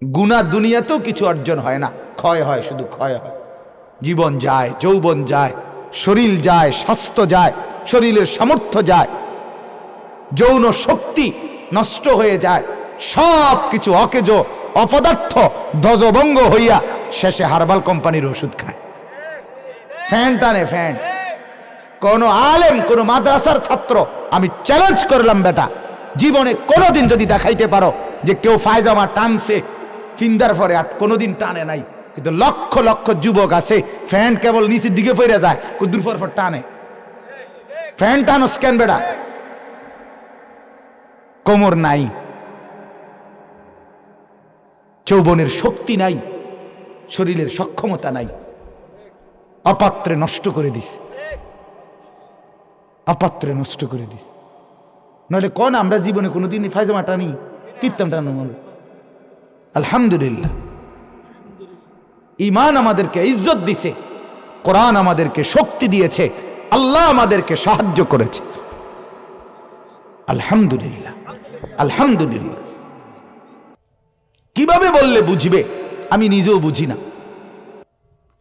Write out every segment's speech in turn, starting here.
গুনাহ দুনিয়াতেও কিছু অর্জন হয় না, ক্ষয় হয়, শুধু ক্ষয় হয়। জীবন যায়, যৌবন যায়, শরীর যায়, স্বাস্থ্য যায়, শরীরের সামর্থ্য যায়, যৌন শক্তি নষ্ট হয়ে যায়, সব কিছু অকেজ অপদার্থ ধ্বজভঙ্গ হইয়া শেষে হার্বাল কোম্পানির ওষুধ খায়, ফ্যান টানে ফ্যান। কোন আলেম, কোন মাদ্রাসার ছাত্র, আমি চ্যালেঞ্জ করলাম বেটা, জীবনে কোনোদিন যদি দেখাইতে পারো যে কেউ ফায়জামা টানছে ফিন্দার পরে আর কোনোদিন টানে নাই, কিন্তু লক্ষ লক্ষ যুবক আছে ফ্যান কেবল নিচের দিকে ফিরে যায়, কুদ্দুর পর টানে। ফ্যান টানো স্ক্যান বেটা, কোমর নাই, যৌবনের শক্তি নাই, শরীরের সক্ষমতা নাই, অপাত্রে নষ্ট করে দিস, অপাত্রে নষ্ট করে দিস। নইলে কোন আমরা জীবনে কোনোদিন ফায়জামা টানি, তীর্থাম টানো। আলহামদুলিল্লাহ, ঈমান আমাদেরকে ইজ্জত দিছে, কোরআন আমাদেরকে শক্তি দিয়েছে, আল্লাহ আমাদেরকে সাহায্য করেছে। আলহামদুলিল্লাহ, আলহামদুলিল্লাহ। কিভাবে বললে বুঝবে? আমি নিজেও বুঝি না।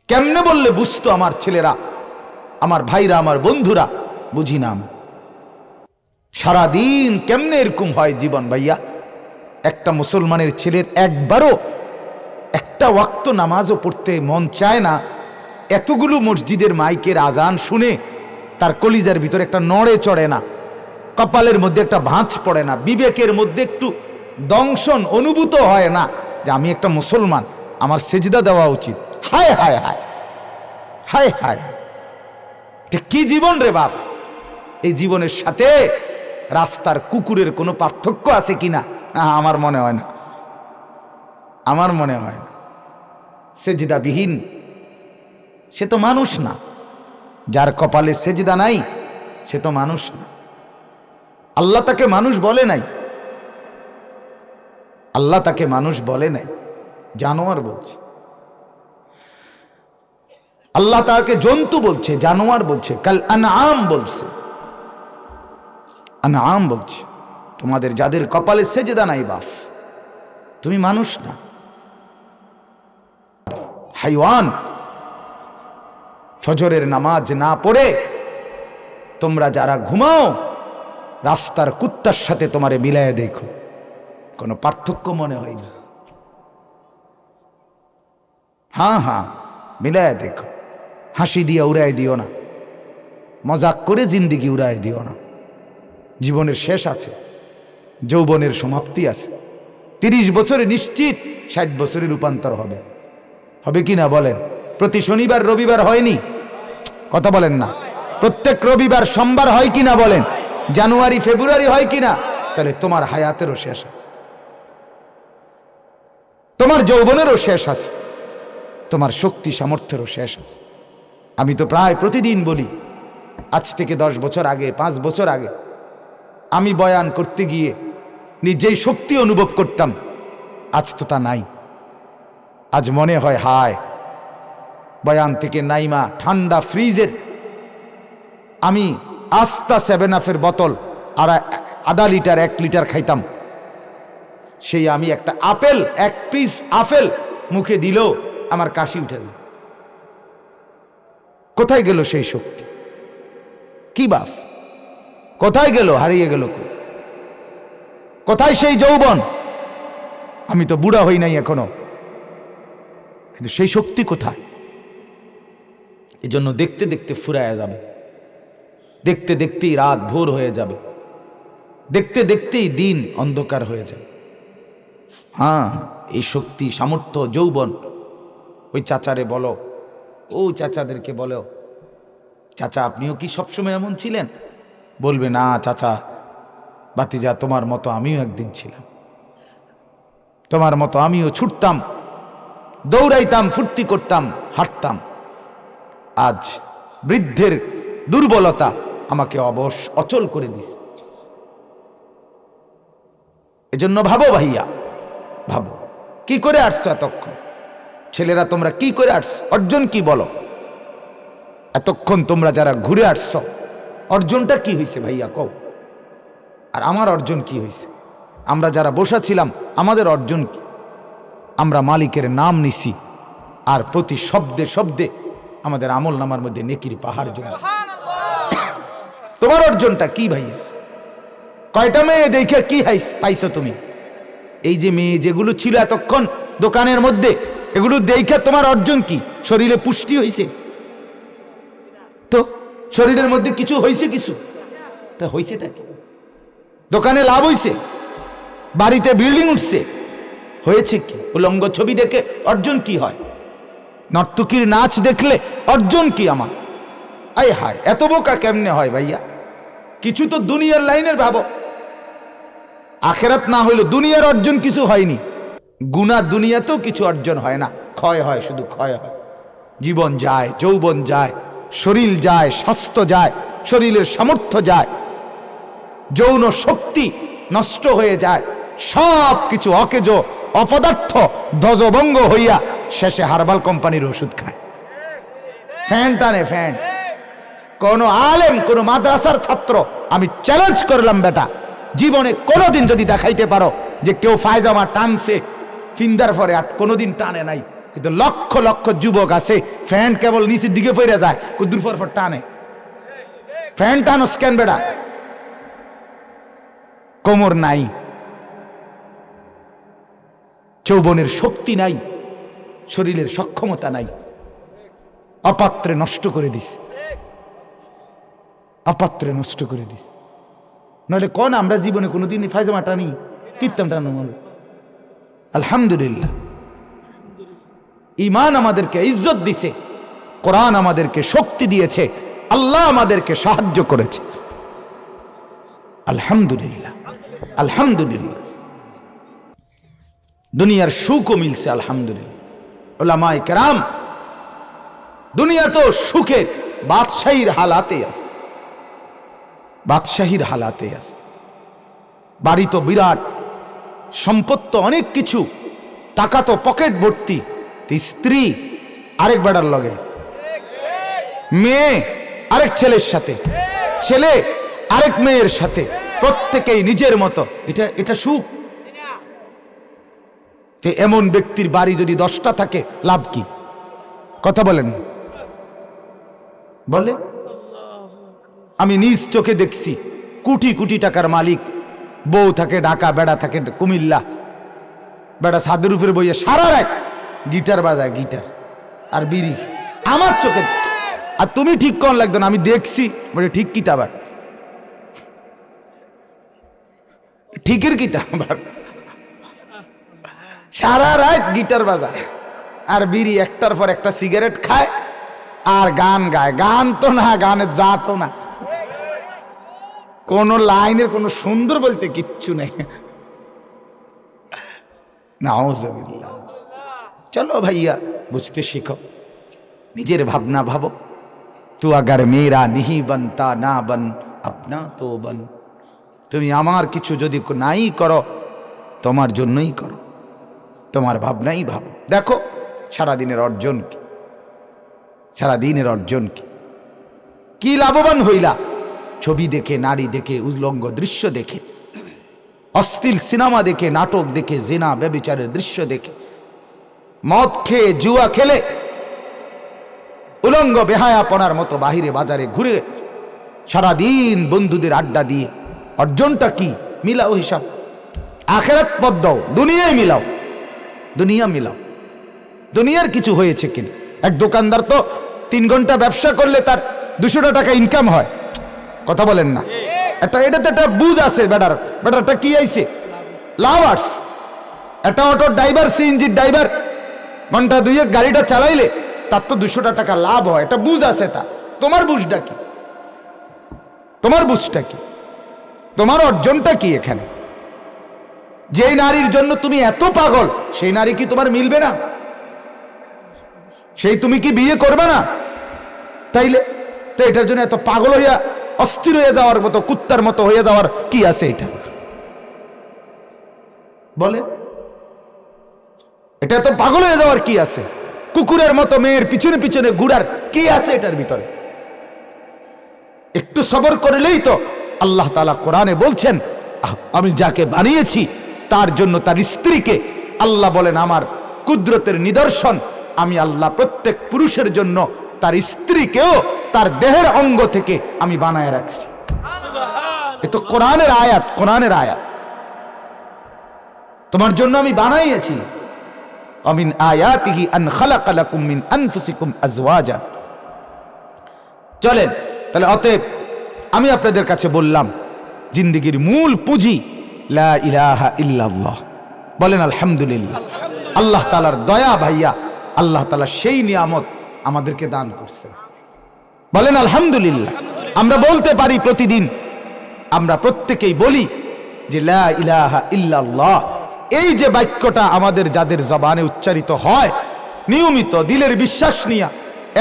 কেমনে বললে বুঝতো আমার ছেলেরা, আমার ভাইরা, আমার বন্ধুরা? বুঝি না আমি। সারাদিন কেমনে এরকম হয় জীবন ভাইয়া? একটা মুসলমানের ছেলের একবারও একটা ওয়াক্ত নামাজও পড়তে মন চায় না। এতগুলো মসজিদের মাইকের আজান শুনে তার কলিজার ভিতরে একটা নড়ে চড়ে না, কপালের মধ্যে একটা ভাঁজ পড়ে না, বিবেকের মধ্যে একটু দংশন অনুভূত হয় না যে আমি একটা মুসলমান, আমার সেজদা দেওয়া উচিত। হায় হায় হায় হায় হায়, এটা কি জীবন রে বাপ? এই জীবনের সাথে রাস্তার কুকুরের কোনো পার্থক্য আছে কিনা? আমার মনে হয় না, আমার মনে হয় না। সেজদাবিহীন সে তো মানুষ না, যার কপালে সেজদা নাই সে তো মানুষ না। আল্লাহ তাকে মানুষ বলে নাই, আল্লাহ তাকে মানুষ বলে নাই, জানোয়ার বলছে। আল্লাহ তাকে জন্তু বলছে, জানোয়ার বলছে, কাল আনআম বলছে, আনআম বলছে। তোমাদের যাদের কপালে সেজদা নাই বাপ, তুমি মানুষ না, হাইওয়ান। ফজরের নামাজ না পড়ে তোমরা যারা ঘুমাও, রাস্তার কুত্তার সাথে তোমারে মিলায় দেখো, কোনো পার্থক্য মনে হয় না। হ্যাঁ হ্যাঁ, মিলায় দেখো। হাসি দিয়ে উড়াই দিও না, মজাক করে জিন্দিগি উড়াই দিও না। জীবনের শেষ আছে, যৌবনের সমাপ্তি আছে। 30 বছরে নিশ্চিত 60 বছরে রূপান্তর হবে, হবে কি না বলেন? প্রতি শনিবার রবিবার হয়নি, কথা বলেন না। প্রত্যেক রবিবার সোমবার হয় কিনা বলেন? জানুয়ারি ফেব্রুয়ারি হয় কিনা? তাহলে তোমার হায়াতেরও শেষ আছে, তোমার যৌবনেরও শেষ আছে, তোমার শক্তি সামর্থ্যেরও শেষ আছে। আমি তো প্রায় প্রতিদিন বলি, আজ থেকে 10 বছর আগে, 5 বছর আগে আমি বয়ান করতে গিয়ে নিজেই শক্তি অনুভব করতাম, আজ তো তা নাই। আজ মনে হয় হায়, বয়ান থেকে নাইমা ঠান্ডা ফ্রিজের আমি আস্তা 7 আপের বোতল আর আধা লিটার 1 লিটার খাইতাম, সেই আমি একটা আপেল, 1 পিস আপেল মুখে দিলেও আমার কাশি উঠে যায়। কোথায় গেল সেই শক্তি? কি বাপ, কোথায় গেল? হারিয়ে গেল। কোথায় সেই যৌবন? আমি তো বুড়া হই নাই এখনো, কিন্তু সেই শক্তি কোথায়? এজন্য দেখতে দেখতে ফুরায়া যাবে, দেখতে দেখতেই রাত ভোর হয়ে যাবে, দেখতে দেখতেই দিন অন্ধকার হয়ে যাবে। হ্যাঁ, এই শক্তি সামর্থ্য যৌবন, ওই চাচারে বলো, ও চাচাদেরকে বলো, চাচা আপনিও কি সবসময় এমন ছিলেন? বলবে না চাচা, বাতিজা তোমার মতো আমিও একদিন ছিলাম, তোমার মতো আমিও ছুটতাম, দৌড়াইতাম, ফুর্তি করতাম, হাঁটতাম। আজ বৃদ্ধের দুর্বলতা আমাকে অচল করে দিছে। এজন্য ভাবো ভাইয়া, ভাবো কি করে আসছো এতক্ষণ? ছেলেরা তোমরা কি করে আসছো? অর্জন কি বলো? এতক্ষণ তোমরা যারা ঘুরে আসছো, অর্জনটা কি হয়েছে ভাইয়া কও? আর আমার অর্জন কি হয়েছে? আমরা যারা বসা ছিলাম, আমাদের অর্জন কি? আমরা মালিকের নাম নিছি, আর প্রতি শব্দে শব্দে আমাদের আমল নামার মধ্যে নেকির পাহাড় জমে। তোমার অর্জনটা কি ভাইয়া? কয়টা মেয়ে দেখে কি পাইছো তুমি? এই যে মেয়ে যেগুলো ছিল এতক্ষণ দোকানের মধ্যে, এগুলো দেখে তোমার অর্জন কি? শরীরে পুষ্টি হয়েছে তো? শরীরের মধ্যে কিছু হয়েছে? কিছু তা হয়েছেটা কি? দোকানে লাভ হয়েছে, বাড়িতে বিল্ডিং উঠছে, হয়েছে কি? উলঙ্গ ছবি দেখে অর্জন কি হয়? নর্তকীর নাচ দেখলে অর্জন কি আমার? আয় হায়, এত বোকা কেমনে হয় ভাইয়া? কিছু তো দুনিয়ার লাইনের ভাবো, আখেরাত না হইলো দুনিয়ার অর্জন কিছু হয়নি। গুনাহ দুনিয়াতেও কিছু অর্জন হয় না, ক্ষয় হয়, শুধু ক্ষয় হয়। জীবন যায়, যৌবন যায়, শরীর যায়, স্বাস্থ্য যায়, শরীরের সামর্থ্য যায়, যৌন শক্তি নষ্ট হয়ে যায়, সব কিছু অকেজ অপদার্থ ধ্বজভঙ্গ হইয়া শেষে হার্বাল কোম্পানির ওষুধ খায়, ফ্যান টানে ফ্যান। কোন আলেম, কোন মাদ্রাসার ছাত্র, আমি চ্যালেঞ্জ করলাম বেটা, জীবনে কোনোদিন যদি দেখাইতে পারো যে কেউ ফায়জামা টানছে ফিন্দার পরে, আর কোনোদিন টানে নাই। কিন্তু লক্ষ লক্ষ যুবক আছে ফ্যান কেবল নিচের দিকে ফিরে যায়, কুদ্দুর পর টানে। ফ্যান টানো স্ক্যান বেটা, কোমর নাই, যৌবনের শক্তি নাই, শরীরের সক্ষমতা নাই, অপাত্রে নষ্ট করে দিস, অপাত্রে নষ্ট করে দিস। নইলে কোন আমরা জীবনে কোনোদিন ফায়জামা টানি, কীর্তন টানো? আলহামদুলিল্লাহ, ঈমান আমাদেরকে ইজ্জত দিছে, কোরআন আমাদেরকে শক্তি দিয়েছে, আল্লাহ আমাদেরকে সাহায্য করেছে। আলহামদুলিল্লাহ, আলহামদুলিল্লাহ। দুনিয়ার সুখও মিলছে আলহামদুলিল্লাহ। উলামায়ে কেরাম দুনিয়া তো সুখের বাদশাহীর হালাতে আছে, বাদশাহীর হালাতে আছে। বাড়ি তো বিরাট, সম্পদ তো অনেক কিছু, টাকা তো পকেট ভর্তি, স্ত্রী আরেক বেড়ার লগে, মেয়ে আরেক ছেলের সাথে, ছেলে আরেক মেয়ের সাথে, প্রত্যেকেই নিজের মতো। এটা সুখ? এমন ব্যক্তির বাড়ি যদি 10টা থাকে লাভ কি? কথা বলেন, বলে? আমি নিজ চোখে দেখছি, কোটি কোটি টাকার মালিক, বউ থাকে ঢাকা, বেড়া থাকে কুমিল্লা, বেড়া ছাদের উপরে বইয়ে সারা রাত গিটার বাজায়, গিটার আর বিড়ি, আমার চোখে। আর তুমি ঠিক কোন লাগতো না, আমি দেখছি, বলে ঠিক কি আবার? ঠিকের কি আবার? সারা রাত গিটার বাজায় আর বিড়ি, একটার পর একটা সিগারেট খায় আর গান গায়। গান তো না, গানের জাতও না, কোন লাইনের কোন সুন্দর বলতে কিচ্ছু নেই। নাউজুবিল্লাহ। চলো ভাইয়া, বুঝতে শিখো, নিজের ভাবনা ভাবো। তু আগার মেরা নিহি বনতা না বন আপনা তো বন। তুমি আমার কিছু যদি নাই করো, তোমার জন্যই করো, তোমার ভাবনাই ভাবো। দেখো সারাদিনের অর্জন কি, সারাদিনের অর্জন কি? কি লাভবান হইলা? ছবি দেখে, নারী দেখে, উলঙ্গ দৃশ্য দেখে, অশ্লীল সিনেমা দেখে, নাটক দেখে, জিনা ব্যভিচারের দৃশ্য দেখে, মদ খেয়ে, জুয়া খেলে, উলঙ্গ বেহায়াপনার মতো বাহিরে বাজারে ঘুরে সারাদিন বন্ধুদের আড্ডা দিয়ে অর্জনটা কি? মিলাও হিসাব, আখেরাত পথ দাও, দুনিয়ায় মিলাও, দুনিয়া মিলাও। দুনিয়ার কিছু হয়েছে কিনা? এক দোকানদার তো 3 ঘন্টা ব্যবসা করলে তার 200 টাকা ইনকাম হয়। কথা বলেন না? এটাতে একটা বুঝ আছে বেটারটা কি আইছে? লাভ আর্টস। একটা অটো ড্রাইভার, সিএনজির ড্রাইভার ঘন্টা 2 গাড়িটা চালাইলে তার তো 200 টাকা লাভ হয়, এটা বুঝ আছে তার। তোমার বুঝটা কি? তোমার বুঝটা কি? তোমার অর্জনটা কি এখানে? যে নারীর জন্য তুমি এত পাগল, সেই নারী কি তোমার মিলবে না? সেই তুমি কি বিয়ে করবে না? তাইলে তো এটার জন্য এত পাগল হইয়া অস্থির হয়ে যাওয়ার মতো, কুত্তার মতো হয়ে যাওয়ার কি আছে? এটা বলে, এটা এত পাগল হয়ে যাওয়ার কি আছে? কুকুরের মতো মেয়ের পিছনে পিছনে ঘুরার কি আছে এটার ভিতরে? একটু সবর করলেই তো আল্লাহ তাআলা কোরআনে বলছেন, আমি যাকে বানিয়েছি তার জন্য তার স্ত্রীকে আল্লাহ বলেন আমার কুদরতের নিদর্শন। আমি আল্লাহ প্রত্যেক পুরুষের জন্য তার স্ত্রীকেও তার দেহের অঙ্গ থেকে আমি বানায় রাখছি। এ তো কোরআনের আয়াত, কোরআনের আয়াত। তোমার জন্য আমি বানাইয়েছি। আমিন আয়াতিহি আন খালাকা লাকুম মিন আনফুসিকুম আজওয়াজা। চলেন তাহলে, অতএব আমি আপনাদের কাছে বললাম জিন্দেগির মূল পুঁজি লা ইলাহা ইল্লাল্লাহ। বলেন আলহামদুলিল্লাহ। আল্লাহ তাআলার দয়া ভাইয়া, আল্লাহ তাআলা সেই নিয়ামত আমাদেরকে দান করছেন। বলেন আলহামদুলিল্লাহ। আমরা বলতে পারি প্রতিদিন, আমরা প্রত্যেকেই বলি যে লা ইলাহা ইল্লাল্লাহ। এই যে বাক্যটা আমাদের যাদের জবানে উচ্চারিত হয় নিয়মিত দিলের বিশ্বাস নিয়া,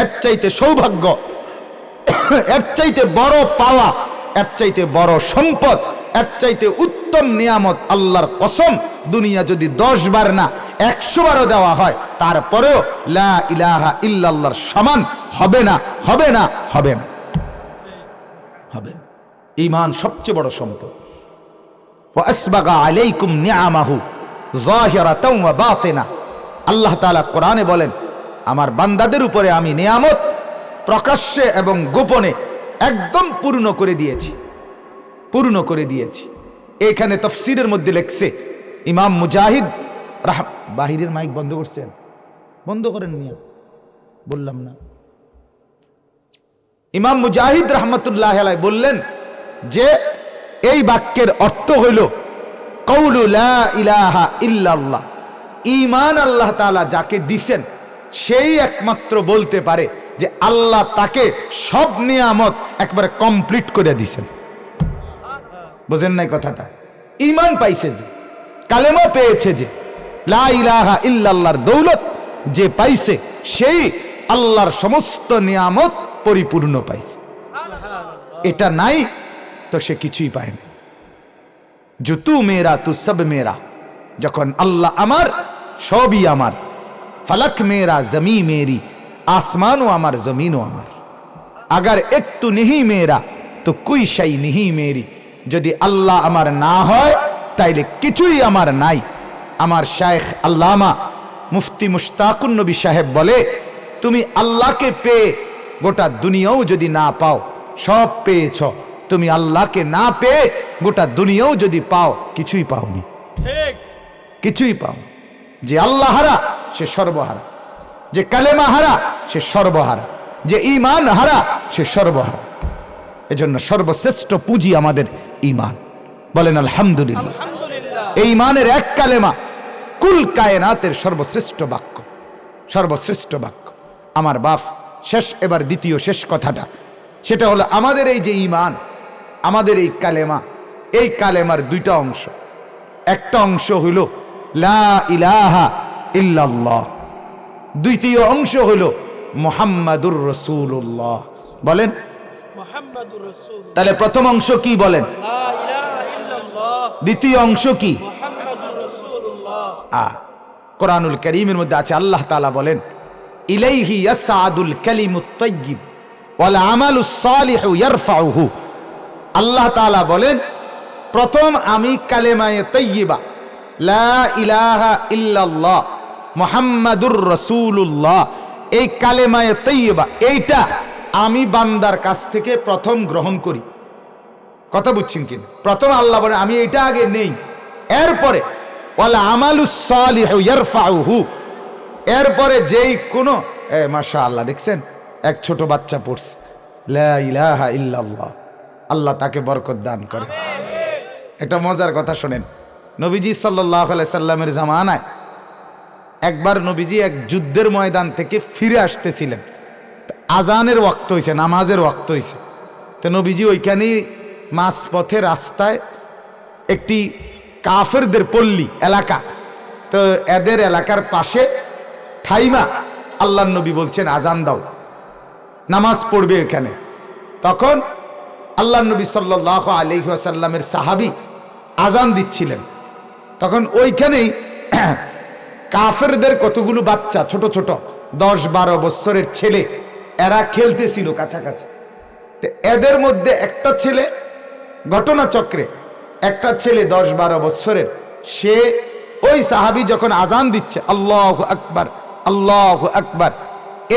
এর চাইতে সৌভাগ্য, এর চাইতে বড় পাওয়া, এর চাইতে বড় সম্পদ, এর চাইতে উত্তম নিয়ামত আল্লাহর কসম দুনিয়া যদি 10 বার না 100 বারও দেওয়া হয় তারপরেও লা ইলাহা ইল্লাল্লাহর সমান হবে না, হবে না, হবে না, হবে না। ঈমান সবচেয়ে বড় সম্পদ। ওয়া আসবাগা আলাইকুম নিআমাহু যাহিরাতাও ওয়া বাতিনা। আল্লাহ তাআলা কোরআনে বলেন, আমার বান্দাদের উপরে আমি নিয়ামত প্রকাশ্যে এবং গোপনে একদম পূর্ণ করে দিয়েছি, পূর্ণ করে দিয়েছি। এইখানে তাফসীরের মধ্যে লেখছে ইমাম মুজাহিদ বাহিরের মাইক বন্ধ করছেন, বন্ধ করেন মিয়া, বললাম না। ইমাম মুজাহিদ রাহমাতুল্লাহি আলাইহি বললেন যে এই বাক্যের অর্থ হইল কওলু লা ইলাহা ইল্লাল্লাহ। ঈমান আল্লাহ তাআলা যাকে দিবেন সেই একমাত্র বলতে পারে যে আল্লাহ তাকে সব নিয়ামত একবারে কমপ্লিট করে দিবেন। বুঝেন নাই কথাটা? ঈমান পাইছে যে, কালেমা পেয়েছে যে, লা ইলাহা ইল্লাল্লাহর দৌলত যে পাইছে সেই আল্লাহর সমস্ত নিয়ামত পরিপূর্ণ পাইছে। এটা নাই তো সে কিছুই পায় না। जो तू मेरा तू सब मेरा, যখন আল্লাহ আমার সবই আমার, ফলক মেরা জমি মেরি, আসমানও আমার জমিনও আমার, अगर एक तू नहीं मेरा तो कोई शै नहीं मेरी। যদি আল্লাহ আমার না হয় তাইলে কিছুই আমার নাই। আমার শায়েখ আল্লামা মুফতি মুশতাকুন নবী সাহেব বলে, তুমি আল্লাহকে পেয়ে গোটা দুনিয়াও যদি না পাও সব পেয়েছ, তুমি আল্লাহকে না পেয়ে গোটা দুনিয়াও যদি পাও কিছুই পাওনি, কিছুই পাও। যে আল্লাহ হারা সে সর্বহারা, যে কালেমা হারা সে সর্বহারা, যে ঈমান হারা সে সর্বহারা। এজন্য সর্বশ্রেষ্ঠ পুঁজি আমাদের ঈমান। বলেন আলহামদুলিল্লাহ। এই ঈমানের এক কালেমা কুল কায়নাতের সর্বশ্রেষ্ঠ বাক্য, সর্বশ্রেষ্ঠ বাক্য। আমার বাপ শেষ, এবার দ্বিতীয় শেষ কথাটা, সেটা হলো আমাদের এই যে ঈমান, আমাদের এই কালেমা, এই কালেমার দুইটা অংশ। একটা অংশ হইল লা ইলাহা ইল্লাল্লাহ, দ্বিতীয় অংশ হইল মুহাম্মাদুর রাসূলুল্লাহ। বলেন মুহাম্মাদুর রাসূলুল্লাহ। তাহলে প্রথম অংশ কি বলেন? লা ইলাহা ইল্লাল্লাহ। দ্বিতীয় অংশ কি? মুহাম্মাদুর রাসূলুল্লাহ। কোরআনুল কারীমের মধ্যে আছে, আল্লাহ তাআলা বলেন ইলাইহি ইয়াসআদুল কালিমুত তাইয়্যিব ওয়াল আমালুস সালিহু ইয়ারফাউহু। আল্লাহ তাআলা বলেন প্রথম আমি কালেমায়ে তাইয়্যিবা লা ইলাহা ইল্লাল্লাহ মুহাম্মাদুর রাসূলুল্লাহ, এই কালেমায়ে তাইয়্যিবা এইটা আমি বান্দার কাছ থেকে প্রথম গ্রহণ করি। কথা বুঝছেন কিনা? প্রথম আল্লাহ বলেন আমি এটা আগে নেই, এরপরে ওয়াল আমালুস সালিহু ইয়ারফাউহু, এরপরে যেই কোনো মাশাআল্লাহ দেখছেন এক ছোট বাচ্চা পড়ছে লা ইলাহা ইল্লাল্লাহ, আল্লাহ তাকে বরকত দান করে। একটা মজার কথা শোনেন, নবীজি সাল্লাল্লাহু আলাইহি সাল্লামের জামানায় একবার নবীজি এক যুদ্ধের ময়দান থেকে ফিরে আসতেছিলেন, আজানের ওয়াক্ত হয়েছে, নামাজের ওয়াক্ত হয়েছে। তো নবীজি ওইখানেই মাঝপথে রাস্তায় একটি কাফেরদের পল্লী এলাকা, তো এদের এলাকার পাশে থাইমা আল্লাহর নবী বলছেন আজান দাও, নামাজ পড়বে এখানে। তখন আল্লাহর নবী সাল্লাল্লাহু আলাইহি ওয়াসাল্লামের সাহাবী আজান দিচ্ছিলেন। তখন ওইখানেই কাফেরদের কতগুলো বাচ্চা ছোট ছোট 10-12 বছরের ছেলে এরা খেলতেছিল কাছাকাছি। তো এদের মধ্যে একটা ছেলে, ঘটনাচক্রে একটা ছেলে 10-12 বছরের, সে ওই সাহাবী যখন আজান দিচ্ছে আল্লাহু আকবার আল্লাহু আকবার,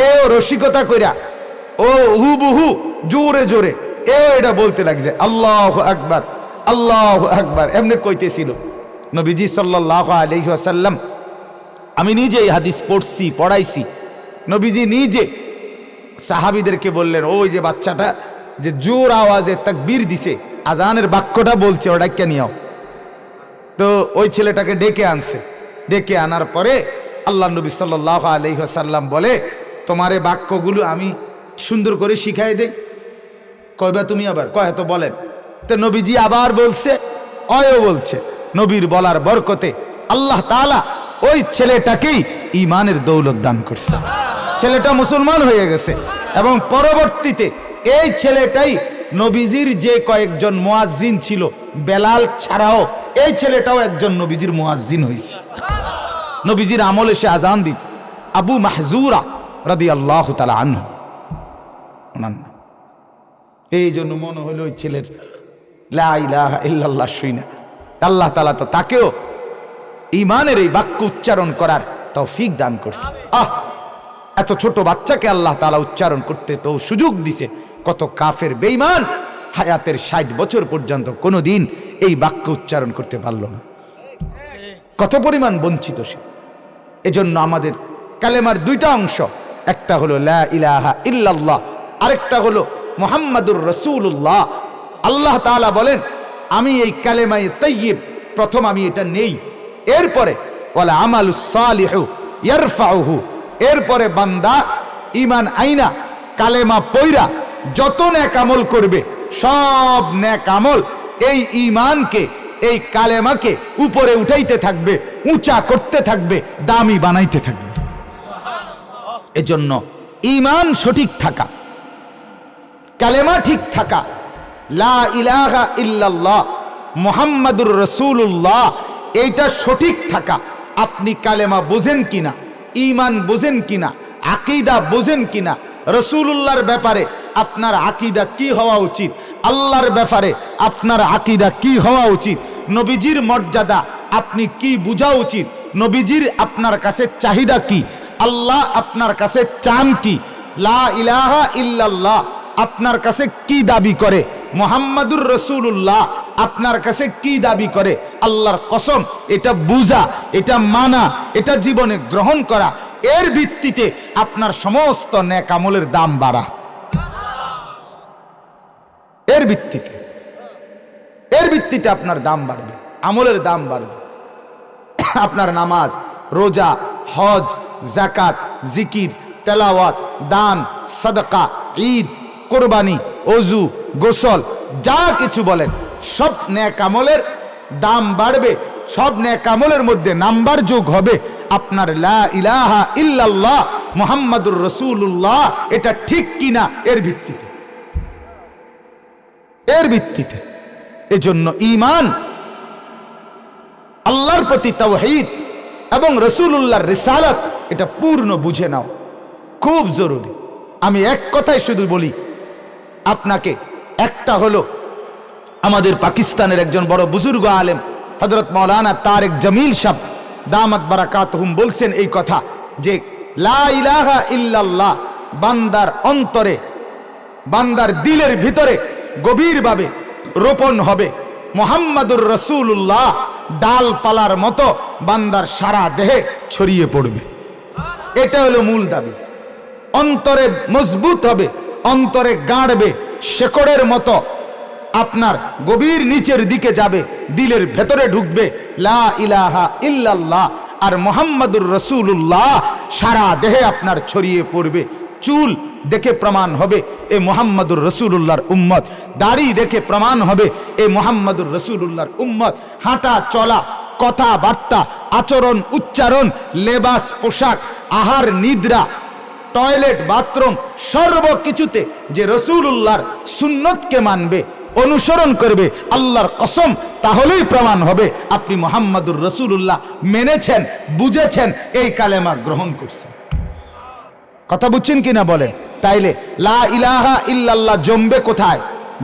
এও রসিকতা কইরা ও হুবহু জোরে জোরে এও এটা বলতে লাগছে আল্লাহু আকবার আল্লাহু আকবার, এমনি কইতেছিল। নবীজি সাল্লাল্লাহু আলাইহি ওয়াসাল্লাম, আমি নিজে এই হাদিস পড়ছি পড়াইছি, নবীজি নিজে সাহাবীদেরকে বললেন, ওই যে বাচ্চাটা যে জোর আওয়াজে তাকবীর দিছে, আজানের বাক্যটা বলছে, ওটা কে নিও। তো ওই ছেলেটাকে ডেকে আনছে, ডেকে আনার পরে আল্লাহ নবী সাল্লাল্লাহু আলাইহি ওয়াসাল্লাম বলে, তোমার এই বাক্যগুলো আমি সুন্দর করে শিখাই দেই। কয়বা তুমি আবার কয় তো বলেন। তো নবীজি আবার বলছে, অয়ও বলছে। নবীর বলার বরকতে আল্লাহ তাআলা ওই ছেলেটাকেই ঈমানের দৌলত দান করছে। ছেলেটা মুসলমান হয়ে গেছে এবং পরবর্তীতে এই ছেলেটাই নবীজির যে কয়েকজন মুয়াজ্জিন ছিল, বেলাল ছাড়াও এই ছেলেটাও একজন নবীজির মুয়াজ্জিন হয়েছে। নবীজির আমলে সে আজান দিত। আবু মাহজুরা রাদিয়াল্লাহু তাআলা আনহু, এই জন্য মনে হলো ওই ছেলের লা ইলাহা ইল্লাল্লাহ শুইনা আল্লাহ তাআলা তো তাকেও ঈমানের এই বাক্য উচ্চারণ করার তৌফিক দান করছে। এত ছোট বাচ্চাকে আল্লাহ তাআলা উচ্চারণ করতে তো সুযোগ দিছে। কত কাফের বেঈমান হায়াতের 60 বছর পর্যন্ত কোনোদিন এই বাক্য উচ্চারণ করতে পারলো না। কত পরিমাণ বঞ্চিত সে। এজন্য আমাদের কালেমার দুইটা অংশ, একটা হলো লা ইলাহা ইল্লাল্লাহ, আরেকটা হলো মুহাম্মাদুর রাসূলুল্লাহ। আল্লাহ তাআলা বলেন, আমি এই কালেমায়ে তাইয়্যিব প্রথম আমি এটা নেই, এরপরে ওয়ালা আমালুস সালিহু ইয়ারফাউহু, এরপরে বান্দা ঈমান আইনা কালেমা পয়রা যত নেক আমল করবে, সব নেক আমল এই ঈমানকে, এই কালেমাকে উপরে উঠাইতে থাকবে, উঁচা করতে থাকবে, দামি বানাইতে থাকবে। এজন্য ঈমান সঠিক থাকা, কালেমা ঠিক থাকা, লা ইলাহা ইল্লাল্লাহ মুহাম্মাদুর রাসূলুল্লাহ, এইটা সঠিক থাকা। আপনি কালেমা বোঝেন কিনা, ঈমান বোঝেন কিনা, আকীদা বোঝেন কিনা, রাসূলুল্লাহর ব্যাপারে আপনার আকীদা কি হওয়া উচিত, আল্লাহর ব্যাপারে আপনার আকীদা কি হওয়া উচিত, নবীজির মর্যাদা আপনি কি বুঝা উচিত, নবীজির আপনার কাছে চাহিদা কি, আল্লাহ আপনার কাছে চান কি, লা ইলাহা ইল্লাল্লাহ আপনার কাছে কি দাবি করে, মুহাম্মাদুর রাসূলুল্লাহ আপনার কাছে কি দাবি করে, আল্লাহর কসম এটা বুঝা, এটা মানা, এটা জীবনে গ্রহণ করা, এর ভিত্তিতে আপনার সমস্ত নেক আমলের দাম বাড়া। এর ভিত্তিতে আপনার দাম বাড়বে, আমলের দাম বাড়বে। আপনার নামাজ, রোজা, হজ, যাকাত, জিকির, তেলাওয়াত, দান, সাদকা, ঈদ, কোরবানি, ওযু, গোসল, যা কিছু বলেন সব নেক আমলের দাম বাড়বে। সব নেক আমলের মধ্যে নাম্বার যোগ হবে আপনার লা ইলাহা ইল্লাল্লাহ মুহাম্মাদুর রাসূলুল্লাহ, এটা ঠিক কিনা এর ভিত্তিতে। এজন্য ঈমান, আল্লাহর প্রতি তাওহীদ এবং রাসূলুল্লাহর রিসালাত, এটা পূর্ণ বুঝে নাও, খুব জরুরি। আমি এক কথাই শুধু বলি আপনাকে, একটা হলো আমাদের পাকিস্তানের একজন বড় বুজুর্গ আলেম হযরত মাওলানা তারেক জামিল সাহেব দামাত বারাকাতুহুম বলছেন এই কথা, যে লা ইলাহা ইল্লাল্লাহ বান্দার অন্তরে, বান্দার দিলের ভিতরে গভীরভাবে রোপণ হবে, মুহাম্মাদুর রাসূলুল্লাহ ডালপালার মতো বান্দার সারা দেহে ছড়িয়ে পড়বে। এটা হলো মূল দাবি। অন্তরে মজবুত হবে, অন্তরে গাড়বে, শেকড়ের মতো আপনার গভীর নিচের দিকে যাবে, দিলের ভেতরে ঢুকবে লা ইলাহা ইল্লাল্লাহ আর মুহাম্মাদুর রাসূলুল্লাহ সারা দেহে আপনার ছড়িয়ে পড়বে। চুল দেখে প্রমাণ হবে এ মুহাম্মাদুর রাসূলুল্লাহর উম্মত, দাড়ি দেখে প্রমাণ হবে এ মুহাম্মাদুর রাসূলুল্লাহর উম্মত, হাঁটা চলা, কথাবার্তা, আচরণ, উচ্চারণ, লেবাস, পোশাক, আহার, নিদ্রা, টয়লেট, বাথরুম, সর্বকিছুতে যে রাসূলুল্লাহর সুন্নতকে মানবে, অনুসরণ করবে, আল্লাহর কসম তাহলেই প্রমাণ হবে আপনি মুহাম্মাদুর রাসূলুল্লাহ মেনেছেন, বুঝেছেন, এই কালেমা গ্রহণ করছেন। কথা বুঝছেন কিনা বলেন? তাইলে লা ইলাহা ইল্লাল্লাহ জমবে কোথায়?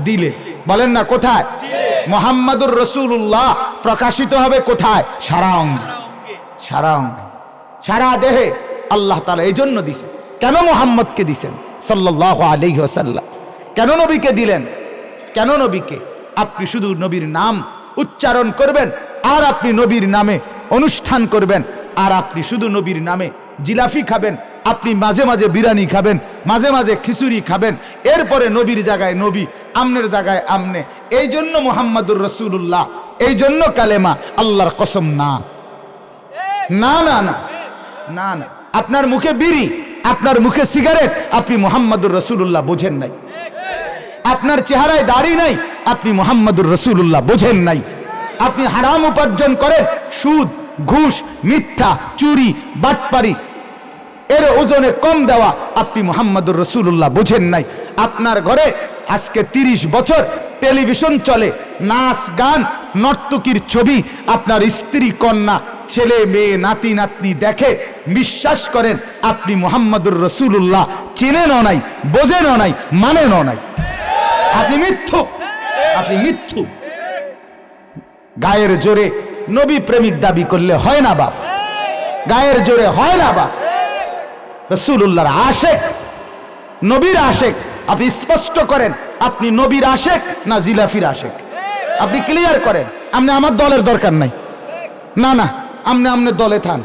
দিলে। বলেন না কোথায়? মুহাম্মাদুর রাসূলুল্লাহ প্রকাশিত হবে কোথায়? সারা অঙ্গে। সারা অঙ্গে সারা দেহে আল্লাহ তাআলা এই জন্য দিছেন। কেন মুহাম্মদকে দিছেন সাল্লাল্লাহু আলাইহি ওয়াসাল্লাম? কেন নবীকে দিলেন? কেন নবীকে? আপনি শুধু নবীর নাম উচ্চারণ করবেন, আর আপনি নবীর নামে অনুষ্ঠান করবেন, আর আপনি শুধু নবীর নামে জিলাফি খাবেন, আপনি মাঝে মাঝে বিরিয়ানি খাবেন, মাঝে মাঝে খিচুড়ি খাবেন, এরপরে নবীর জায়গায় নবী, আমনের জায়গায় আমনে। এই জন্য মুহাম্মাদুর রাসূলুল্লাহ, এই জন্য কালেমা। আল্লাহর কসম না না না না না না। আপনার মুখে বিড়ি, আপনার মুখে সিগারেট, আপনি মুহাম্মাদুর রাসূলুল্লাহ বোঝেন নাই। আপনার চেহারায় দাড়ি নাই, আপনি মুহাম্মাদুর রাসূলুল্লাহ বোঝেন নাই। আপনি হারাম উপার্জন করেন, সুদ, ঘুষ, মিথ্যা, চুরি, বাটপারি, এর ওজনে কম দেওয়া, আপনি মুহাম্মাদুর রাসূলুল্লাহ বোঝেন নাই। আপনার ঘরে আজকে 30 বছর টেলিভিশন চলে, নাচ গান, নর্তকীর ছবি, আপনার স্ত্রী কন্যা, ছেলে মেয়ে, নাতি নাতনি দেখে, বিশ্বাস করেন আপনি মুহাম্মাদুর রাসূলুল্লাহ চেনেনও নাই, বোঝেনও নাই, মানেনও নাই। আপনি মিথ্যুক, আপনি মিথ্যুক। গায়ের জোরে নবী প্রেমিক দাবি করলে হয় না বাপ, গায়ের জোরে হয় না বাপ। রাসূলুল্লাহর আশেক, নবীর আশেক, আপনি স্পষ্ট করেন আপনি নবীর আশেক না জিলাফির আশেক, আপনি ক্লিয়ার করেন। আপনি আমার দলের দরকার নাই, না না, আপনি আমনের দলে থান,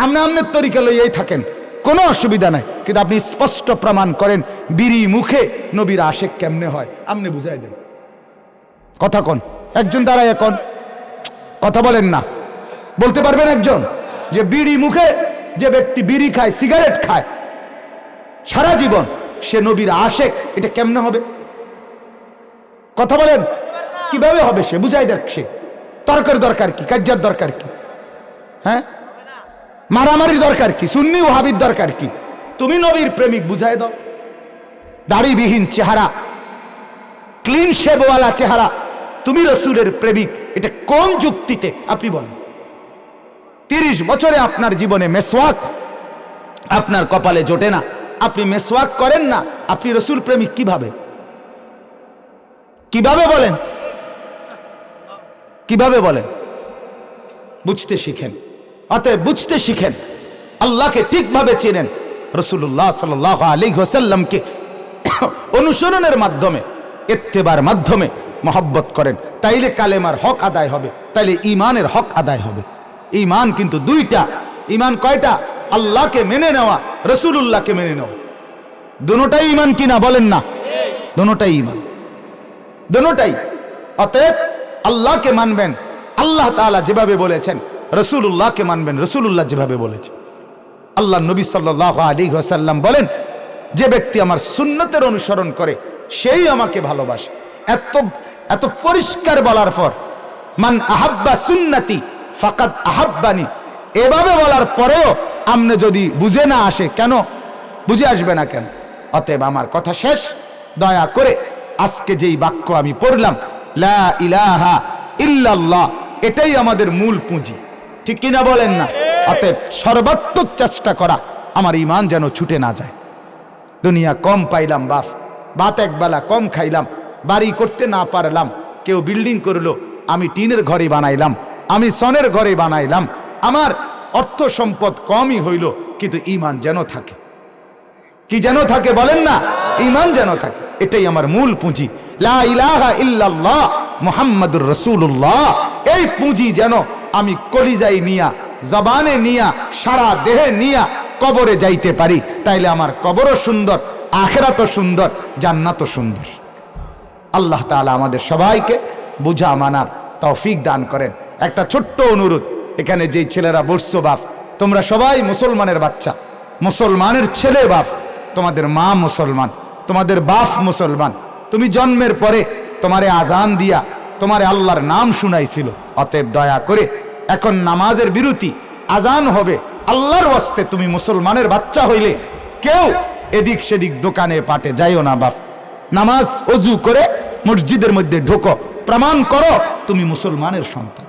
আপনি আমনের তরিকা লইয়াই থাকেন, কোনো অসুবিধা নাই, কিন্তু আপনি স্পষ্ট প্রমাণ করেন বিড়ি মুখে নবীর আশেক কেমনে হয়, আপনি বুঝাই দেন। কথা কোন একজন দাঁড়ায়, এখন কথা বলেন না, বলতে পারবেন একজন যে বিড়ি মুখে যে ব্যক্তি বিড়ি খায়, সিগারেট খায় সারা জীবন, সে নবীর আশেক, এটা কেমনে হবে? কথা বলেন, কিভাবে হবে? সে বুঝাই দেখ। সে তর্কের দরকার কি, কাজ্জার দরকার কি, হ্যাঁ, মারামারির দরকার কি, সুন্নি ওয়াহাবির দরকার কি? তুমি নবীর প্রেমিক, বুঝাই দাও। দাড়িবিহীন চেহারা, ক্লিন শেভওয়ালা চেহারা, তুমি রসুলের প্রেমিক, এটা কোন যুক্তিতে আপনি বলেন? 30 বছরে আপনার জীবনে মেসওয়াক আপনার কপালে জোটে না, আপনি মেসওয়াক করেন না, আপনি রসুল প্রেমিক কিভাবে? কিভাবে বলেন? কিভাবে বলেন? বুঝতে শিখেন, অতএব বুঝতে শিখেন, আল্লাহকে ঠিকভাবে চেনেন, রাসূলুল্লাহ সাল্লাল্লাহু আলাইহি ওয়াসাল্লামকে অনুসরণের মাধ্যমে, ইত্তেবার মাধ্যমে মহব্বত করেন, তাইলে কালেমার হক আদায় হবে, তাইলে ঈমানের হক আদায় হবে। ঈমান কিন্তু দুইটা। ঈমান কয়টা? আল্লাহকে মেনে নেওয়া, রাসূলুল্লাহকে মেনে নেওয়া। দুটোটাই ঈমান কিনা বলেন না? দুটোটাই ঈমান, দুটোটাই। অতএব আল্লাহকে মানবেন আল্লাহ তাআলা যেভাবে বলেছেন, রাসূলুল্লাহকে মানবেন রাসূলুল্লাহ যেভাবে বলেছেন। আল্লাহ নবী সাল্লাল্লাহু আলাইহি ওয়াসাল্লাম বলেন, যে ব্যক্তি আমার সুন্নতের অনুসরণ করে সেই আমাকে ভালোবাসে। এত এত পরিষ্কার বলার পর, মান আহাব্বা সুন্নতি ফাকাদ আহাব্বানি, এভাবে বলার পরেও আমনে যদি বুঝে না আসে, কেন বুঝে আসবে না কেন? অতএব আমার কথা শেষ, দয়া করে আজকে যেই বাক্য আমি পড়লাম, লা ইলাহা ইল্লাল্লাহ, এটাই আমাদের মূল পুঁজি, ঠিক কিনা বলেন না? অতএব সর্বাত্মক চেষ্টা করা, আমার ঈমান যেন ছুটে না যায়। দুনিয়া কম পাইলাম বাপ, ভাত একবেলা কম খাইলাম, বাড়ি করতে না পারলাম, কেউ বিল্ডিং করলো, আমি টিনের ঘরে বানাইলাম, আমি সনের ঘরে বানাইলাম, আমার অর্থ সম্পদ কমই হইল, কিন্তু ঈমান যেন থাকে। কি যেন থাকে বলেন না? ঈমান যেন থাকে, এটাই আমার মূল পুঁজি। লা ইলাহা ইল্লাল্লাহ মুহাম্মাদুর রাসূলুল্লাহ, এই পুঁজি যেন আমি কলিজায় নিয়া, জবানে নিয়া, সারা দেহে নিয়া কবরে যাইতে পারি, তাইলে আমার কবরও সুন্দর, আখিরাতও সুন্দর, জান্নাতও সুন্দর। আল্লাহ তাআলা আমাদের সবাইকে বুঝা মানার তৌফিক দান করেন। একটা ছোট্ট অনুরোধ, এখানে যেই ছেলেরা বসছো বাপ, তোমরা সবাই মুসলমানের বাচ্চা, মুসলমানের ছেলে বাপ, তোমাদের মা মুসলমান, তোমাদের বাপ মুসলমান, তুমি জন্মের পরে তোমারে আজান দিয়া তোমারে আল্লাহর নাম শুনাইছিল। অতএব দয়া করে এখন নামাজের বিরতি, আজান হবে, আল্লাহর ওয়াস্তে তুমি মুসলমানের বাচ্চা হইলে কেউ এদিক সেদিক দোকানে পাটে যাইও না বাপ। নামাজ অজু করে মসজিদের মধ্যে ঢোকো, প্রমাণ করো তুমি মুসলমানের সন্তান।